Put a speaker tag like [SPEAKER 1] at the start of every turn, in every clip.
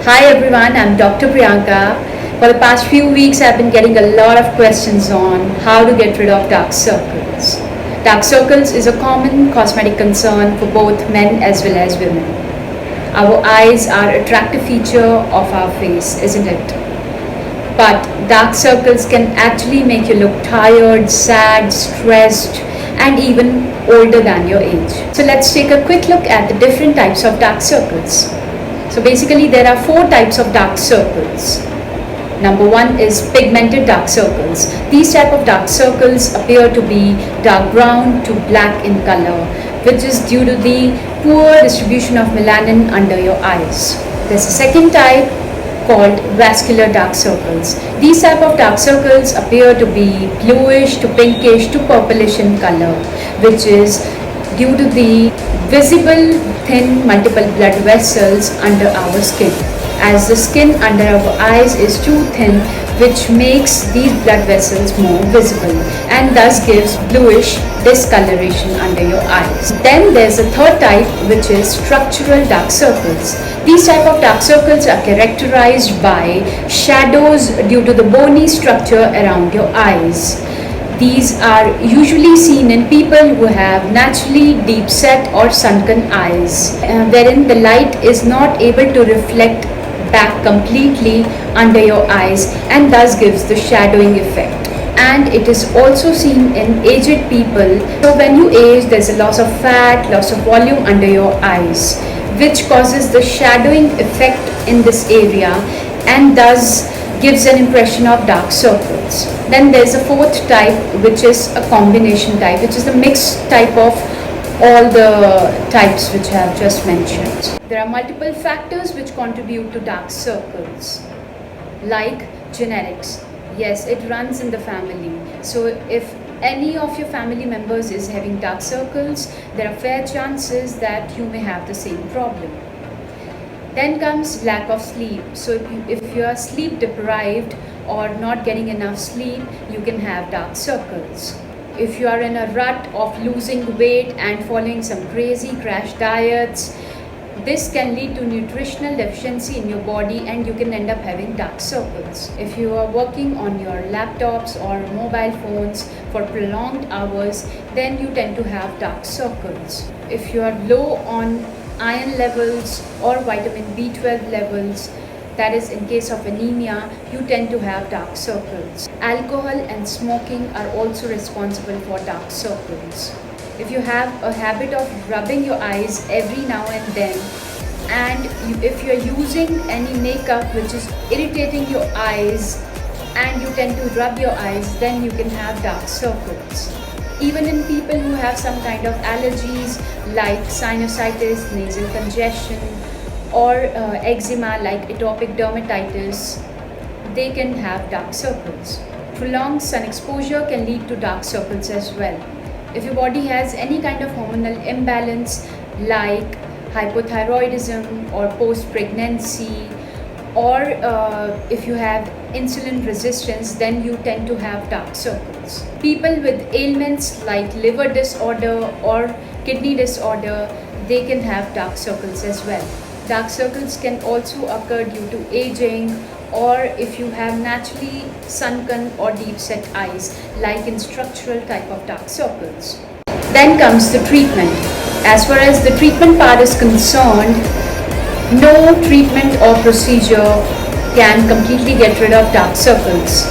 [SPEAKER 1] Hi everyone, I'm Dr. Priyanka. For the past few weeks, I've been getting a lot of questions on how to get rid of dark circles. Dark circles is a common cosmetic concern for both men as well as women. Our eyes are an attractive feature of our face, isn't it? But dark circles can actually make you look tired, sad, stressed, and even older than your age. So let's take a quick look at the different types of dark circles. So basically there are four types of dark circles. Number one is pigmented dark circles. These type of dark circles appear to be dark brown to black in color, which is due to the poor distribution of melanin under your eyes. There's a second type called vascular dark circles. These type of dark circles appear to be bluish to pinkish to purplish in color, which is due to the visible thin multiple blood vessels under our skin. As the skin under our eyes is too thin, which makes these blood vessels more visible and thus gives bluish discoloration under your eyes. Then there's a third type, which is structural dark circles. These type of dark circles are characterized by shadows due to the bony structure around your eyes. These are usually seen in people who have naturally deep set or sunken eyes, wherein the light is not able to reflect back completely under your eyes and thus gives the shadowing effect. And it is also seen in aged people. So when you age, there's a loss of fat, loss of volume under your eyes, which causes the shadowing effect in this area and thus gives an impression of dark circles. Then there's a fourth type, which is a combination type, which is the mixed type of all the types which I have just mentioned. There are multiple factors which contribute to dark circles, like genetics. Yes, it runs in the family. So if any of your family members is having dark circles, there are fair chances that you may have the same problem. Then comes lack of sleep. So if you are sleep deprived or not getting enough sleep, you can have dark circles. If you are in a rut of losing weight and following some crazy crash diets, this can lead to nutritional deficiency in your body and you can end up having dark circles. If you are working on your laptops or mobile phones for prolonged hours, then you tend to have dark circles. If you are low on iron levels or vitamin B12 levels, that is in case of anemia, you tend to have dark circles. Alcohol and smoking are also responsible for dark circles. If you have a habit of rubbing your eyes every now and then, and if you're using any makeup which is irritating your eyes and you tend to rub your eyes, then you can have dark circles. Even in people who have some kind of allergies like sinusitis, nasal congestion, or eczema like atopic dermatitis, they can have dark circles. Prolonged sun exposure can lead to dark circles as well. If your body has any kind of hormonal imbalance like hypothyroidism or post-pregnancy, or if you have insulin resistance, then you tend to have dark circles. People with ailments like liver disorder or kidney disorder, they can have dark circles as well. Dark circles can also occur due to aging or if you have naturally sunken or deep set eyes, like in structural type of dark circles. Then comes the treatment. As far as the treatment part is concerned, no treatment or procedure can completely get rid of dark circles.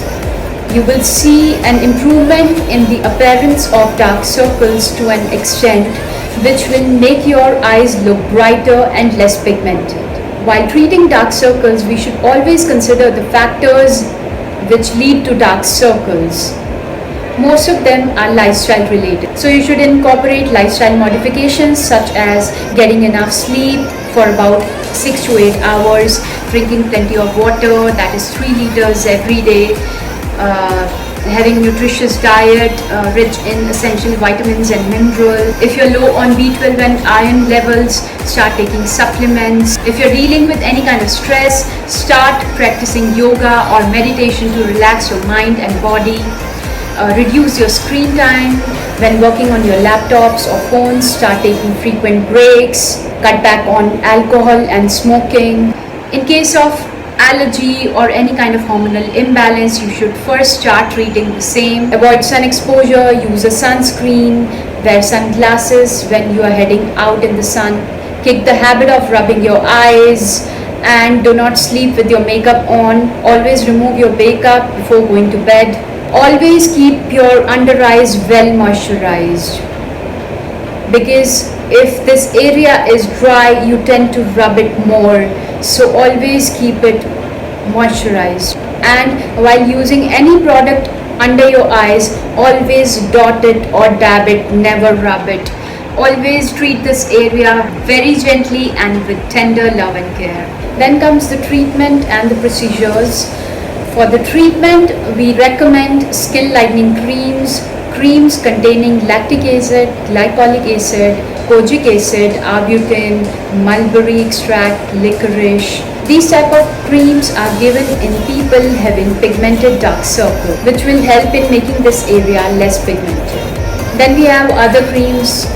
[SPEAKER 1] You will see an improvement in the appearance of dark circles to an extent which will make your eyes look brighter and less pigmented. While treating dark circles, we should always consider the factors which lead to dark circles. Most of them are lifestyle related. So you should incorporate lifestyle modifications such as getting enough sleep for about 6 to 8 hours, drinking plenty of water, that is 3 liters every day, having nutritious diet rich in essential vitamins and minerals. If you're low on B12 and iron levels, start taking supplements. If you're dealing with any kind of stress, start practicing yoga or meditation to relax your mind and body. Reduce your screen time when working on your laptops or phones. Start taking frequent breaks. Cut back on alcohol and smoking. In case of allergy or any kind of hormonal imbalance, you should first start treating the same. Avoid sun exposure, use a sunscreen, wear sunglasses when you are heading out in the sun. Kick the habit of rubbing your eyes, and do not sleep with your makeup on. Always remove your makeup before going to bed. Always keep your under eyes well moisturized, because if this area is dry, you tend to rub it more. So always keep it moisturized. And while using any product under your eyes, always dot it or dab it, never rub it. Always treat this area very gently and with tender love and care. Then comes the treatment and the procedures. For the treatment, we recommend skin lightening creams, creams containing lactic acid, glycolic acid, kojic acid, arbutin, mulberry extract, licorice. These type of creams are given in people having pigmented dark circle, which will help in making this area less pigmented. Then we have other creams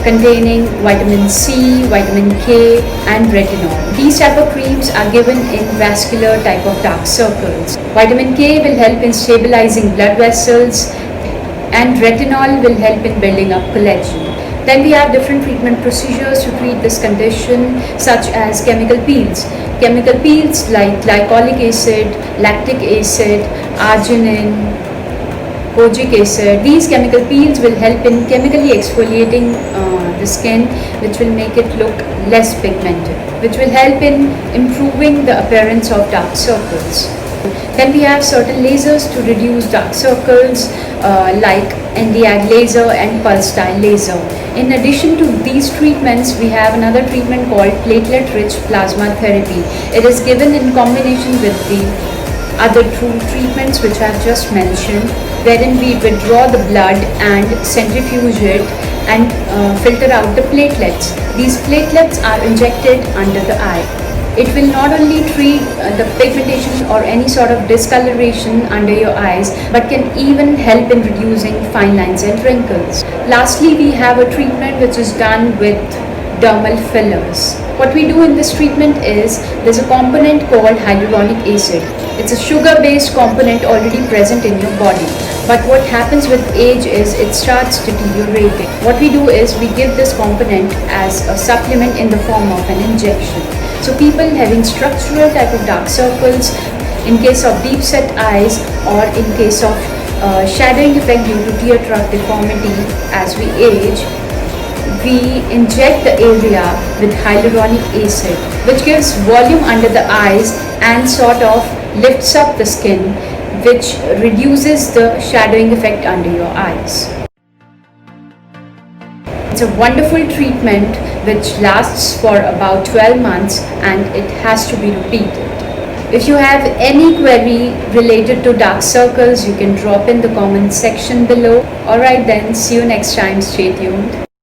[SPEAKER 1] containing vitamin C, vitamin K and retinol. These type of creams are given in vascular type of dark circles. Vitamin K will help in stabilizing blood vessels, and retinol will help in building up collagen. Then we have different treatment procedures to treat this condition, such as chemical peels. Chemical peels like glycolic acid, lactic acid, arginine, kojic acid. These chemical peels will help in chemically exfoliating the skin, which will make it look less pigmented, which will help in improving the appearance of dark circles. Then we have certain lasers to reduce dark circles, like Nd:YAG laser and pulse dye laser. In addition to these treatments, we have another treatment called platelet-rich plasma therapy. It is given in combination with the other two treatments which I have just mentioned, wherein we withdraw the blood and centrifuge it and filter out the platelets. These platelets are injected under the eye. It will not only treat the pigmentation or any sort of discoloration under your eyes, but can even help in reducing fine lines and wrinkles. Lastly, we have a treatment which is done with dermal fillers. What we do in this treatment is, there's a component called hyaluronic acid. It's a sugar-based component already present in your body. But what happens with age is it starts deteriorating. What we do is we give this component as a supplement in the form of an injection. So people having structural type of dark circles, in case of deep set eyes, or in case of shadowing effect due to tear trough deformity as we age, we inject the area with hyaluronic acid, which gives volume under the eyes and sort of lifts up the skin, which reduces the shadowing effect under your eyes. It's a wonderful treatment which lasts for about 12 months and it has to be repeated. If you have any query related to dark circles, you can drop in the comment section below. Alright then, see you next time. Stay tuned.